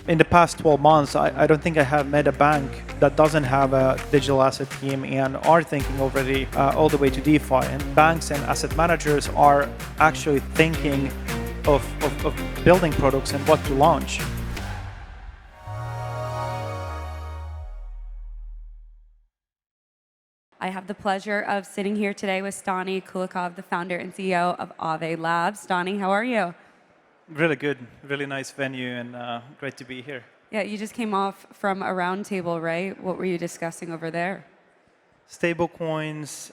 in the past 12 months, I don't think I have met a bank that doesn't have a digital asset team and are thinking already all the way to DeFi. And banks and asset managers are actually thinking of building products and what to launch. I have the pleasure of sitting here today with Stani Kulechov, the founder and CEO of Aave Labs. Stani, how are you? Really good, really nice venue, and great to be here. Yeah, you just came off from a roundtable, right? What were you discussing over there? Stable coins,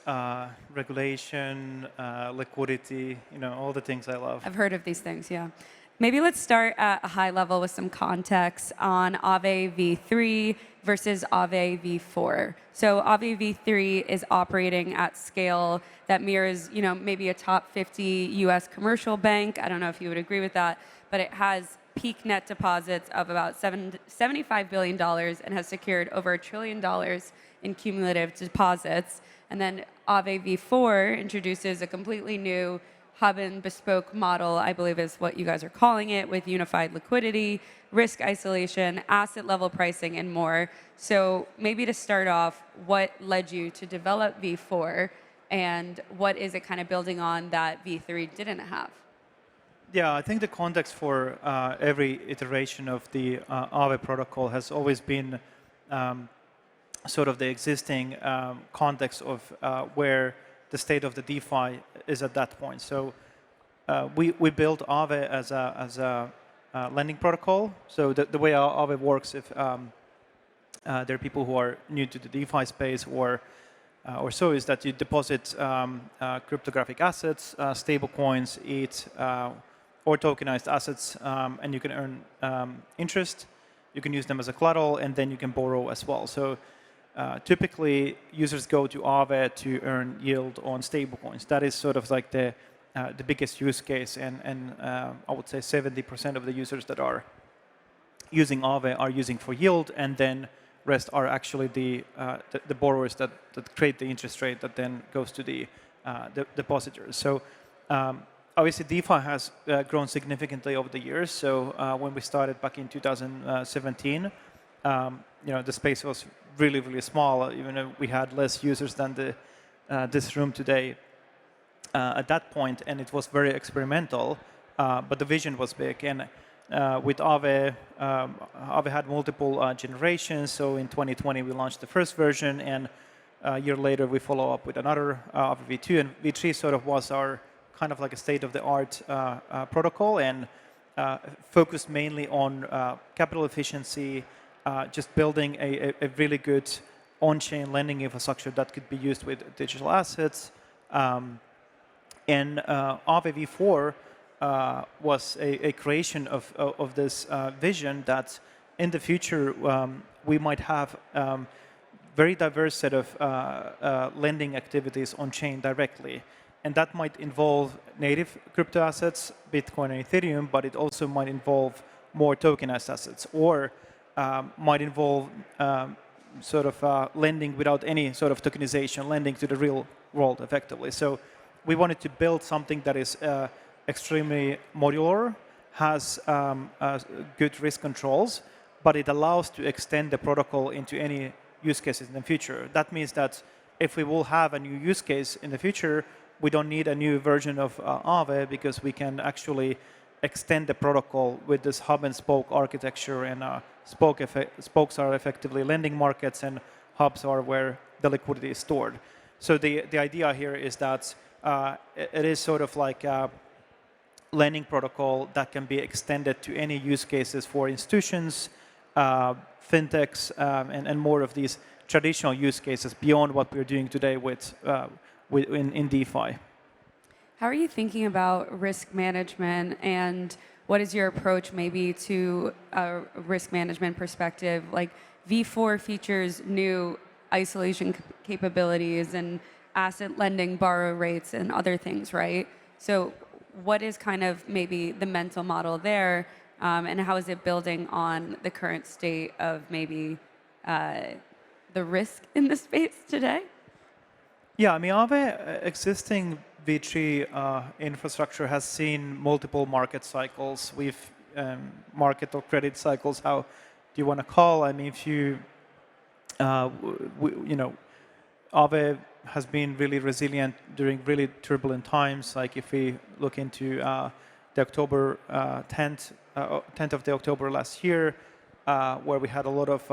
regulation, liquidity, all the things I love. I've heard of these things, yeah. Maybe let's start at a high level with some context on Aave V3 versus Aave V4. So Aave V3 is operating at scale that mirrors, maybe a top 50 US commercial bank. I don't know if you would agree with that, but it has peak net deposits of about $75 billion and has secured over $1 trillion in cumulative deposits. And then Aave V4 introduces a completely new hub and bespoke model, I believe is what you guys are calling it, with unified liquidity, risk isolation, asset level pricing, and more. So maybe to start off, what led you to develop V4, and what is it kind of building on that V3 didn't have? Yeah, I think the context for every iteration of the Aave protocol has always been sort of the existing context of where the state of the DeFi is at that point. So we built Aave as a lending protocol. So the way Aave works, if there are people who are new to the DeFi space or so, is that you deposit cryptographic assets, stable coins, ETH, or tokenized assets, and you can earn interest. You can use them as a collateral, and then you can borrow as well. So typically, users go to Aave to earn yield on stablecoins. That is sort of like the biggest use case, and I would say 70% of the users that are using Aave are using for yield, and then rest are actually the borrowers that create the interest rate that then goes to the depositors. So obviously, DeFi has grown significantly over the years. So when we started back in 2017, the space was really, really small, even though we had less users than this room today at that point, and it was very experimental, but the vision was big. And with Aave, Aave had multiple generations. So in 2020, we launched the first version, and a year later, we follow up with another Aave V2, and V3 sort of was our kind of like a state-of-the-art protocol, and focused mainly on capital efficiency, just building a really good on-chain lending infrastructure that could be used with digital assets. And Aave V4 was a creation of this vision that in the future we might have very diverse set of lending activities on-chain directly. And that might involve native crypto assets, Bitcoin and Ethereum, but it also might involve more tokenized assets, or might involve sort of lending without any sort of tokenization, lending to the real world effectively. So we wanted to build something that is extremely modular, has good risk controls, but it allows to extend the protocol into any use cases in the future. That means that if we will have a new use case in the future, we don't need a new version of Aave, because we can actually extend the protocol with this hub and spoke architecture, and spokes are effectively lending markets, and hubs are where the liquidity is stored. So the idea here is that it is sort of like a lending protocol that can be extended to any use cases for institutions, fintechs, and more of these traditional use cases beyond what we're doing today in DeFi. How are you thinking about risk management, and what is your approach maybe to a risk management perspective? Like V4 features new isolation capabilities and asset lending borrow rates and other things, right? So what is kind of maybe the mental model there, and how is it building on the current state of maybe the risk in the space today? Yeah, I mean, Aave existing V3 infrastructure has seen multiple market cycles. We've market or credit cycles, how do you want to call? I mean, if you, Aave has been really resilient during really turbulent times. Like if we look into the October 10th of the October last year, where we had a lot of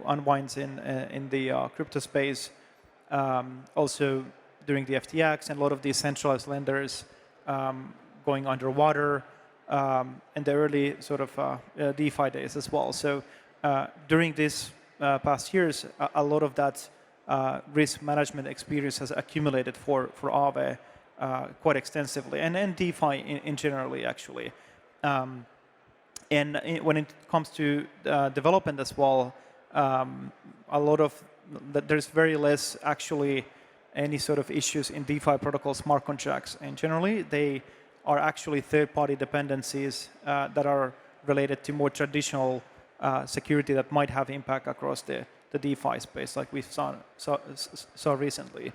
unwinds in the crypto space. Also during the FTX, and a lot of these centralized lenders going underwater, and the early sort of DeFi days as well. So during these past years, a lot of that risk management experience has accumulated for Aave quite extensively, and DeFi in generally, actually. When it comes to development as well, there's very less actually any sort of issues in DeFi protocol smart contracts. And generally, they are actually third-party dependencies that are related to more traditional security that might have impact across the DeFi space, like we saw recently.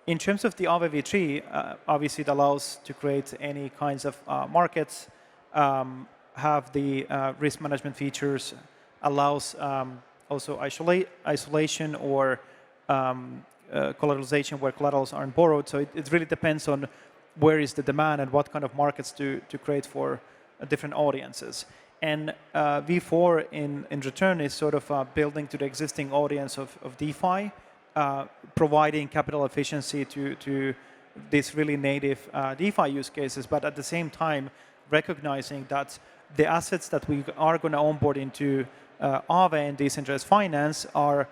In terms of the Aave V3, obviously it allows to create any kinds of markets, have the risk management features, allows also isolation or collateralization where collaterals aren't borrowed. So it really depends on where is the demand and what kind of markets to create for different audiences. And V4 in return is sort of building to the existing audience of DeFi, providing capital efficiency to these really native DeFi use cases, but at the same time recognizing that the assets that we are going to onboard into Aave and decentralized finance are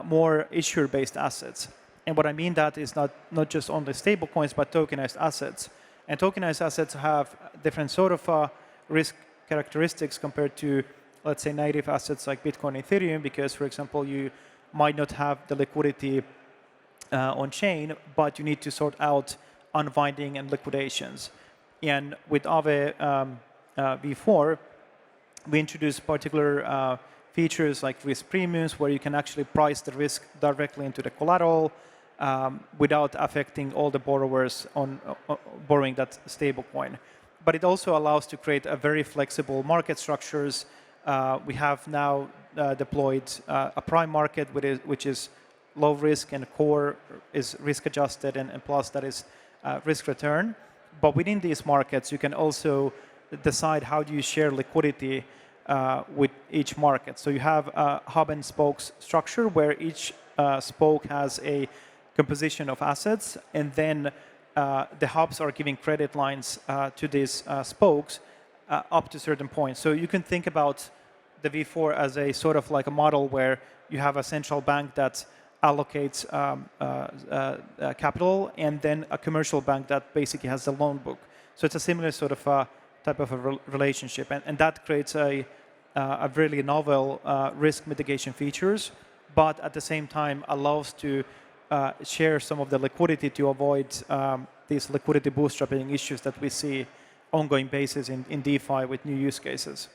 more issuer-based assets. And what I mean that is not just only stablecoins, but tokenized assets. And tokenized assets have different sort of risk characteristics compared to, let's say, native assets like Bitcoin and Ethereum, because, for example, you might not have the liquidity on chain, but you need to sort out unwinding and liquidations. And with Aave V4, we introduced particular features like risk premiums, where you can actually price the risk directly into the collateral without affecting all the borrowers on borrowing that stablecoin. But it also allows to create a very flexible market structures. We have now deployed a prime market, which is low risk, and core is risk adjusted, and plus that is risk return. But within these markets, you can also decide how do you share liquidity with each market. So you have a hub and spokes structure where each spoke has a composition of assets, and then the hubs are giving credit lines to these spokes up to certain points. So you can think about the V4 as a sort of like a model where you have a central bank that allocates capital, and then a commercial bank that basically has the loan book. So it's a similar sort of type of a relationship, and that creates a really novel risk mitigation features, but at the same time allows to share some of the liquidity to avoid these liquidity bootstrapping issues that we see ongoing basis in DeFi with new use cases.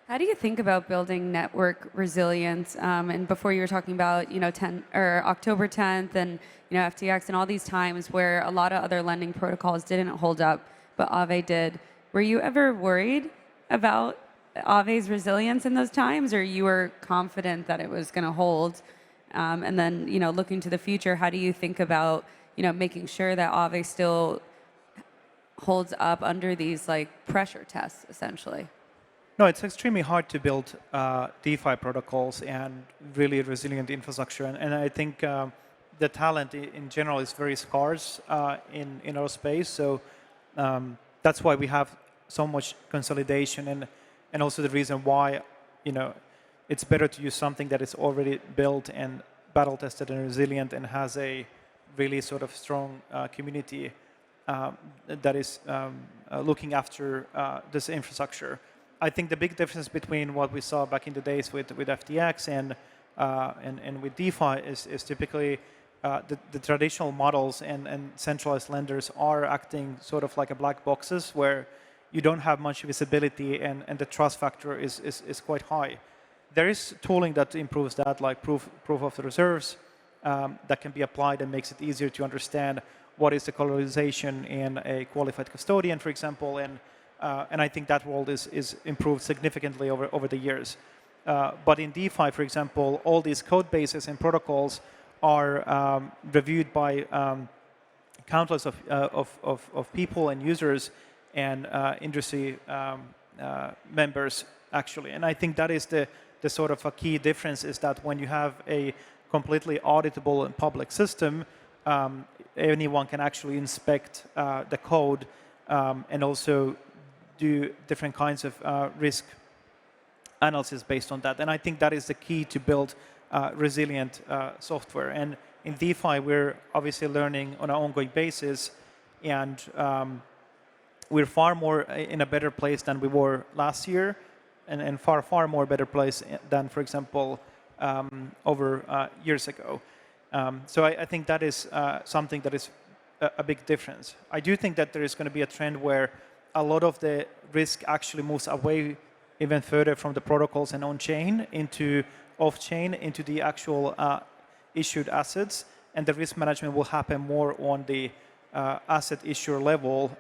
How do you think about building network resilience? And before you were talking about October 10th and FTX and all these times where a lot of other lending protocols didn't hold up, but Aave did. Were you ever worried about Aave's resilience in those times, or you were confident that it was going to hold? And then looking to the future, how do you think about making sure that Aave still holds up under these like pressure tests, essentially? No, it's extremely hard to build DeFi protocols and really resilient infrastructure. And I think the talent in general is very scarce in our space. So that's why we have so much consolidation, and also the reason why it's better to use something that is already built and battle tested and resilient and has a really sort of strong community that is looking after this infrastructure. I think the big difference between what we saw back in the days with FTX and with DeFi is typically the traditional models and centralized lenders are acting sort of like a black boxes where you don't have much visibility, and the trust factor is quite high. There is tooling that improves that, like proof of the reserves, that can be applied and makes it easier to understand what is the collateralization in a qualified custodian, for example, and And I think that world is improved significantly over the years. But in DeFi, for example, all these code bases and protocols are reviewed by countless of people and users and industry members, actually. And I think that is the sort of a key difference, is that when you have a completely auditable and public system, anyone can actually inspect the code and also do different kinds of risk analysis based on that. And I think that is the key to build resilient software. And in DeFi, we're obviously learning on an ongoing basis, and we're far more in a better place than we were last year, and far more better place than, for example, over years ago. So I think that is something that is a big difference. I do think that there is going to be a trend where a lot of the risk actually moves away even further from the protocols and on-chain into off-chain, into the actual issued assets, and the risk management will happen more on the asset issuer level,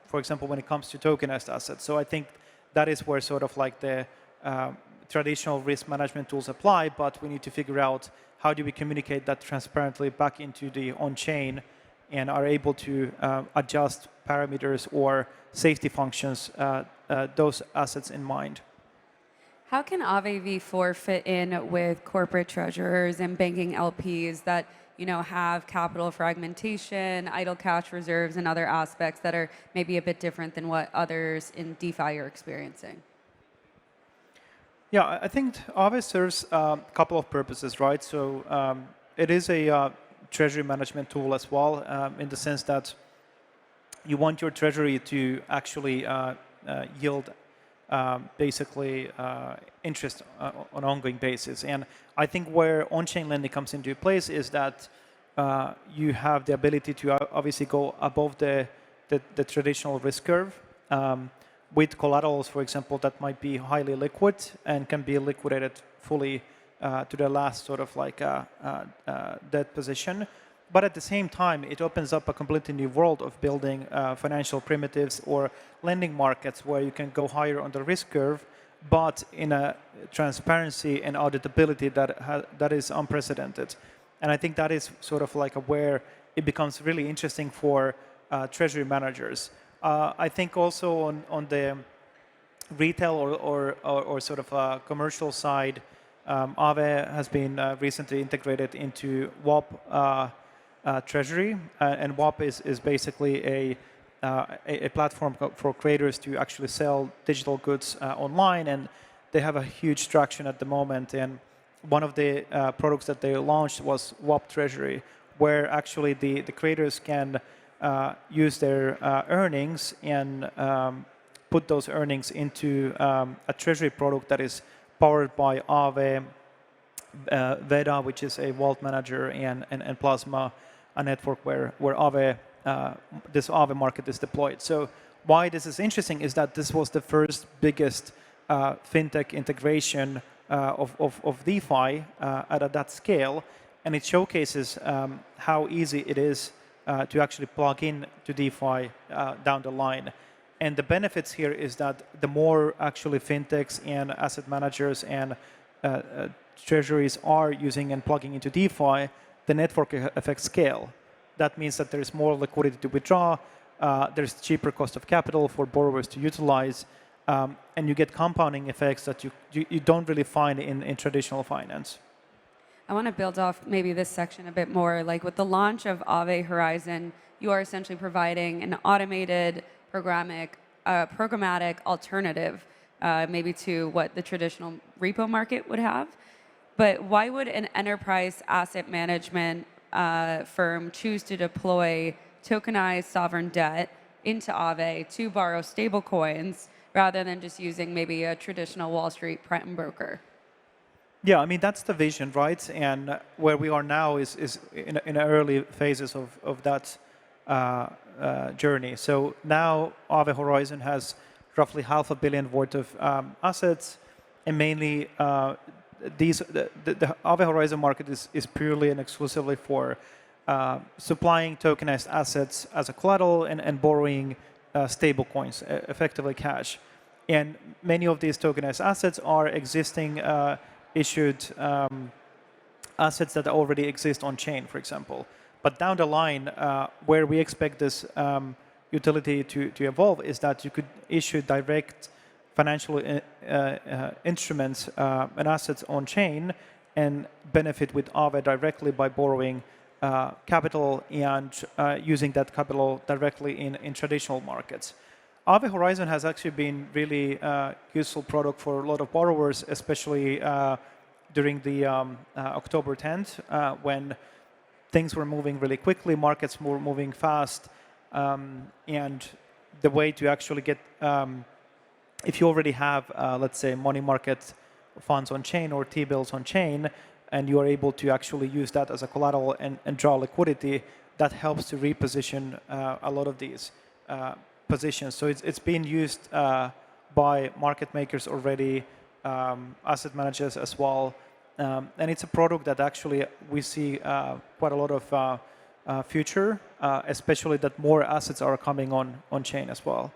for example, when it comes to tokenized assets. So I think that is where sort of like the traditional risk management tools apply, but we need to figure out how do we communicate that transparently back into the on-chain and are able to adjust parameters or safety functions, those assets in mind. How can Aave V4 fit in with corporate treasurers and banking LPs that have capital fragmentation, idle cash reserves, and other aspects that are maybe a bit different than what others in DeFi are experiencing? Yeah, I think Aave serves a couple of purposes, right? So it is a treasury management tool as well, in the sense that you want your treasury to actually yield basically interest on an ongoing basis. And I think where on-chain lending comes into place is that you have the ability to obviously go above the traditional risk curve with collaterals, for example, that might be highly liquid and can be liquidated fully to the last sort of like debt position. But at the same time, it opens up a completely new world of building financial primitives or lending markets where you can go higher on the risk curve, but in a transparency and auditability that is unprecedented. And I think that is sort of like where it becomes really interesting for treasury managers. I think also on the retail or sort of commercial side, Aave has been recently integrated into WAP Treasury, and WAP is basically a platform for creators to actually sell digital goods online, and they have a huge traction at the moment. And one of the products that they launched was WAP Treasury, where actually the creators can use their earnings and put those earnings into a treasury product that is powered by Aave Veda, which is a vault manager, and Plasma, a network where Aave, this Aave market is deployed. So why this is interesting is that this was the first biggest fintech integration of DeFi at that scale, and it showcases how easy it is to actually plug in to DeFi down the line. And the benefits here is that the more actually fintechs and asset managers and treasuries are using and plugging into DeFi, the network effect scale. That means that there is more liquidity to withdraw, there's cheaper cost of capital for borrowers to utilize, and you get compounding effects that you don't really find in traditional finance. I want to build off maybe this section a bit more. Like with the launch of Aave Horizon, you are essentially providing an automated programmatic alternative maybe to what the traditional repo market would have. But why would an enterprise asset management firm choose to deploy tokenized sovereign debt into Aave to borrow stable coins rather than just using maybe a traditional Wall Street prime broker? Yeah, I mean, that's the vision, right? And where we are now is in early phases of that journey. So now Aave Horizon has roughly $500 million worth of assets, and mainly the Aave Horizon market is purely and exclusively for supplying tokenized assets as a collateral and borrowing stable coins, effectively cash. And many of these tokenized assets are existing issued assets that already exist on chain, for example. But down the line, where we expect this utility to evolve is that you could issue direct financial instruments and assets on chain and benefit with Aave directly by borrowing capital and using that capital directly in traditional markets. Aave Horizon has actually been really useful product for a lot of borrowers, especially during the October 10th, when things were moving really quickly, markets were moving fast, and the way to actually get, if you already have, let's say, money market funds on chain or T-bills on chain, and you are able to actually use that as a collateral and draw liquidity, that helps to reposition a lot of these positions. So it's being used by market makers already, asset managers as well. And it's a product that actually we see quite a lot of future, especially that more assets are coming on chain as well.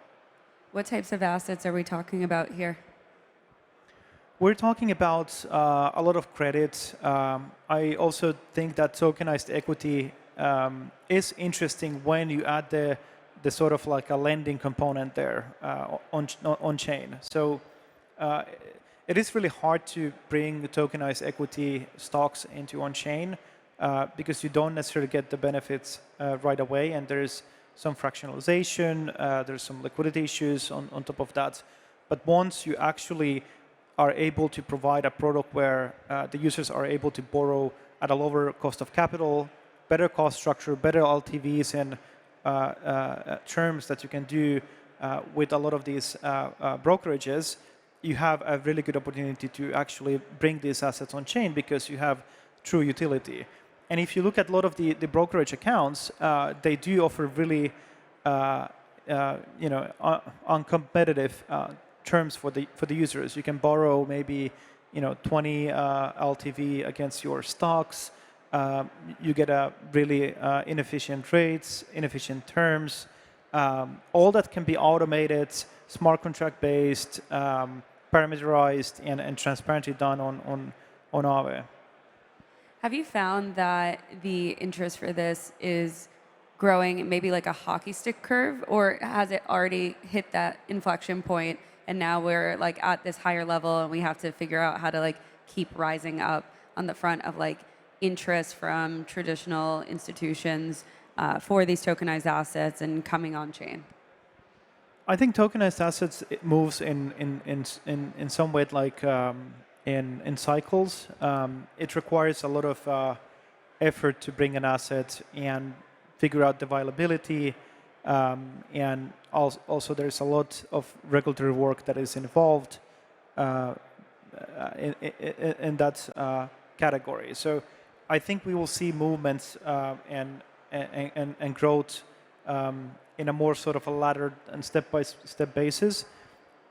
What types of assets are we talking about here? We're talking about a lot of credit. I also think that tokenized equity is interesting when you add the sort of like a lending component there on chain. So it is really hard to bring tokenized equity stocks into on-chain because you don't necessarily get the benefits right away, and there's some fractionalization, there's some liquidity issues on top of that. But once you actually are able to provide a product where the users are able to borrow at a lower cost of capital, better cost structure, better LTVs and terms that you can do with a lot of these brokerages, you have a really good opportunity to actually bring these assets on chain because you have true utility. And if you look at a lot of the brokerage accounts, they do offer really uncompetitive terms for the users. You can borrow maybe 20 LTV against your stocks. You get a really inefficient rates, inefficient terms. All that can be automated, smart contract based, parameterized, and transparently done on Aave. Have you found that the interest for this is growing maybe like a hockey stick curve, or has it already hit that inflection point and now we're like at this higher level and we have to figure out how to like keep rising up on the front of like interest from traditional institutions for these tokenized assets and coming on chain? I think tokenized assets, it moves in some way like in cycles. It requires a lot of effort to bring an asset and figure out the viability, and also there's a lot of regulatory work that is involved in that category. So I think we will see movements and growth in a more sort of a laddered and step-by-step basis.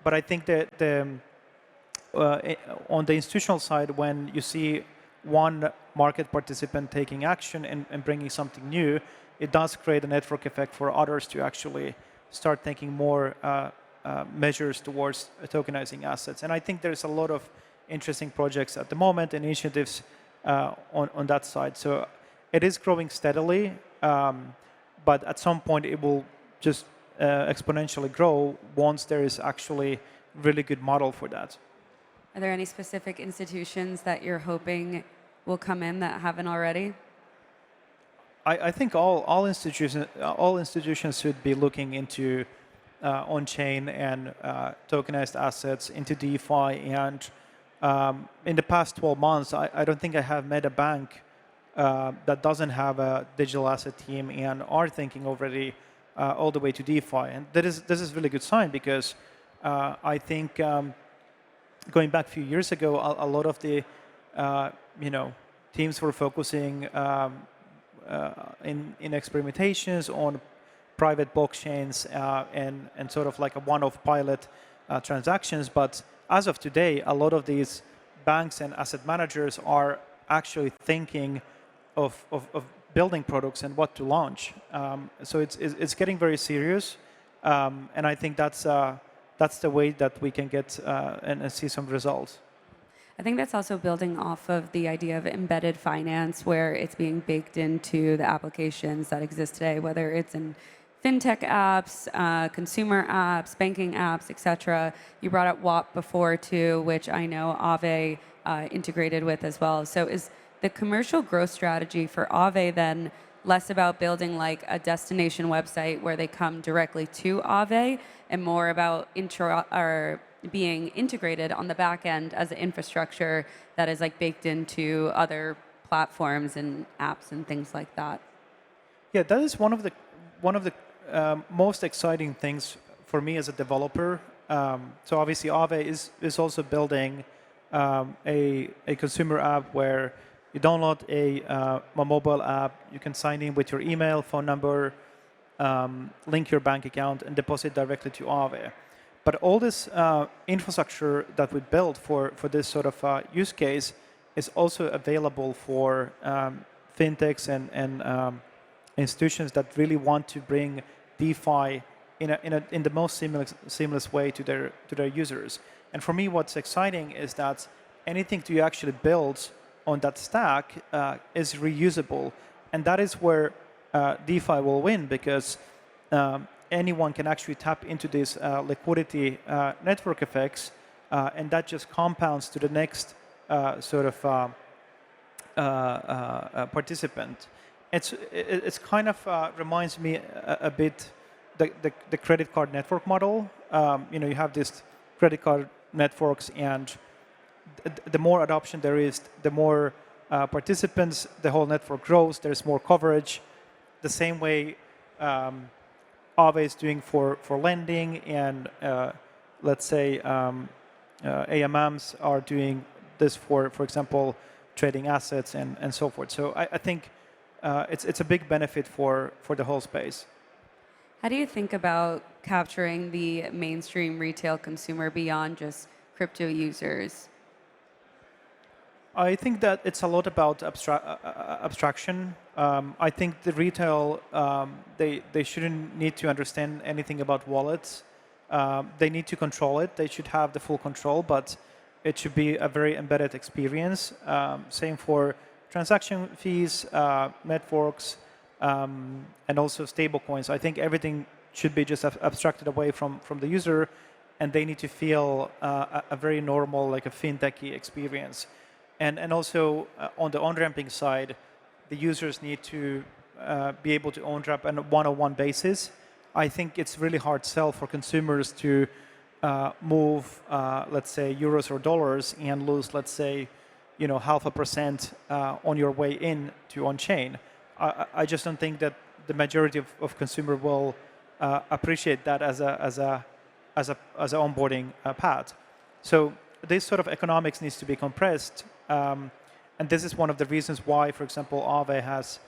But I think that on the institutional side, when you see one market participant taking action and bringing something new, it does create a network effect for others to actually start taking more measures towards tokenizing assets. And I think there's a lot of interesting projects at the moment, initiatives on that side. So it is growing steadily, but at some point it will just exponentially grow once there is actually really good model for that. Are there any specific institutions that you're hoping will come in that haven't already? I think all institutions should be looking into on-chain and tokenized assets, into DeFi. And in the past 12 months, I don't think I have met a bank that doesn't have a digital asset team and are thinking already all the way to DeFi. And this is a really good sign because I think going back a few years ago, a lot of the teams were focusing in experimentations on private blockchains and sort of like a one-off pilot transactions. But as of today, a lot of these banks and asset managers are actually thinking of building products and what to launch. So it's getting very serious. And I think that's the way that we can get and see some results. I think that's also building off of the idea of embedded finance, where it's being baked into the applications that exist today, whether it's in fintech apps, consumer apps, banking apps, etc. You brought up WAP before too, which I know Aave integrated with as well. So is the commercial growth strategy for Aave then less about building like a destination website where they come directly to Aave and more about being integrated on the back end as an infrastructure that is like baked into other platforms and apps and things like that? Yeah, that is one of the most exciting things for me as a developer. So obviously Aave is also building a consumer app where you download a mobile app, you can sign in with your email, phone number, link your bank account, and deposit directly to Aave. But all this infrastructure that we built for this sort of use case is also available for fintechs and institutions that really want to bring DeFi in the most seamless way to their users. And for me, what's exciting is that anything you actually build on that stack is reusable, and that is where DeFi will win, because anyone can actually tap into these liquidity network effects, and that just compounds to the next sort of participant. It's kind of reminds me a bit the credit card network model. You have these credit card networks, and the more adoption there is, the more participants, the whole network grows. There's more coverage. The same way Aave is doing for lending, and let's say AMMs are doing this for example, trading assets and so forth. So I think it's a big benefit for the whole space. How do you think about capturing the mainstream retail consumer beyond just crypto users? I think that it's a lot about abstraction. I think the retail, they shouldn't need to understand anything about wallets. They need to control it. They should have the full control, but it should be a very embedded experience. Same for transaction fees, networks, and also stablecoins. I think everything should be just abstracted away from the user, and they need to feel a very normal, like a fintechy experience. And also on the on-ramping side, the users need to be able to on-ramp on a one-on-one basis. I think it's really hard sell for consumers to move, let's say, euros or dollars and lose, let's say, 0.5% on your way in to on-chain. I just don't think that the majority of consumer will appreciate that as an onboarding path. So this sort of economics needs to be compressed. And this is one of the reasons why, for example, Aave has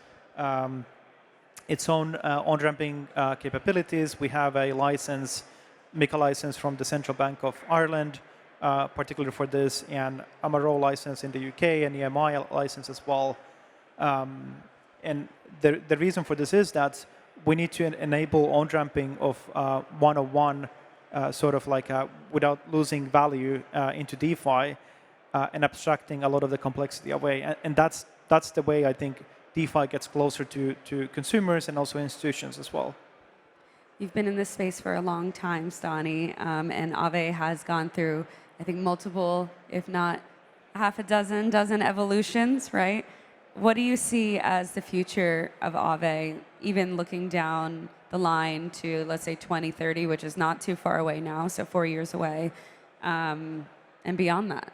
its own on-ramping capabilities. We have a license, MiCA license from the Central Bank of Ireland, particularly for this, and Amaro license in the UK, and EMI license as well. And the reason for this is that we need to enable on-ramping of one-on-one, sort of like without losing value into DeFi. And abstracting a lot of the complexity away. And that's the way I think DeFi gets closer to consumers and also institutions as well. You've been in this space for a long time, Stani, and Aave has gone through, I think, multiple, if not half a dozen evolutions, right? What do you see as the future of Aave, even looking down the line to, let's say, 2030, which is not too far away now, so 4 years away, and beyond that?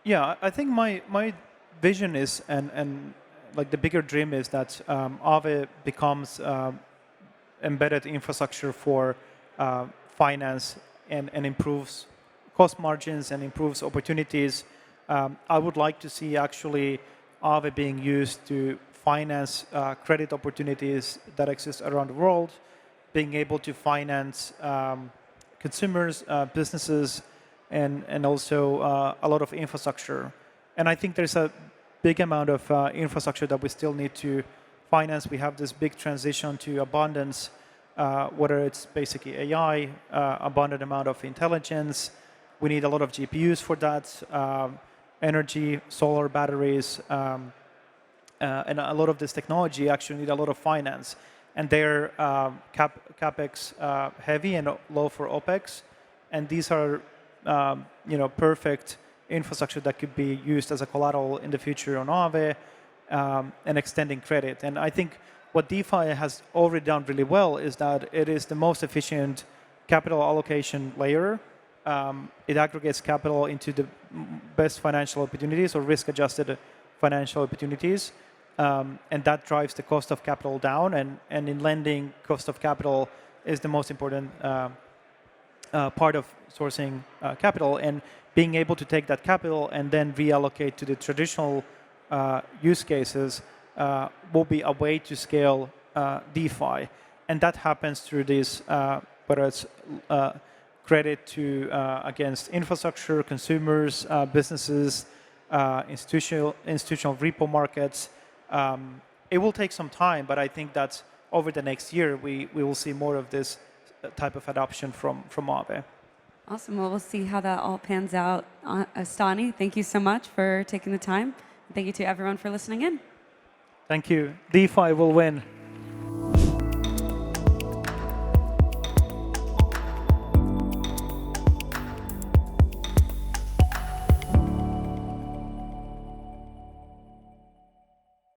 Yeah, I think my vision is, and like the bigger dream is that Aave becomes embedded infrastructure for finance and improves cost margins and improves opportunities. I would like to see actually Aave being used to finance credit opportunities that exist around the world, being able to finance consumers, businesses, and also a lot of infrastructure. And I think there's a big amount of infrastructure that we still need to finance. We have this big transition to abundance whether it's basically AI, abundant amount of intelligence. We need a lot of GPUs for that, energy, solar batteries, and a lot of this technology actually need a lot of finance. And they're CapEx heavy and low for OpEx. And these are perfect infrastructure that could be used as a collateral in the future on Aave and extending credit. And I think what DeFi has already done really well is that it is the most efficient capital allocation layer. It aggregates capital into the best financial opportunities or risk-adjusted financial opportunities. And that drives the cost of capital down. And in lending, cost of capital is the most important part of sourcing capital. And being able to take that capital and then reallocate to the traditional use cases will be a way to scale DeFi. And that happens through this, whether it's credit to against infrastructure, consumers, businesses, institutional repo markets. It will take some time, but I think that over the next year, we will see more of this type of adoption from Aave. Awesome. Well, we'll see how that all pans out. Stani, thank you so much for taking the time. Thank you to everyone for listening in. Thank you. DeFi will win.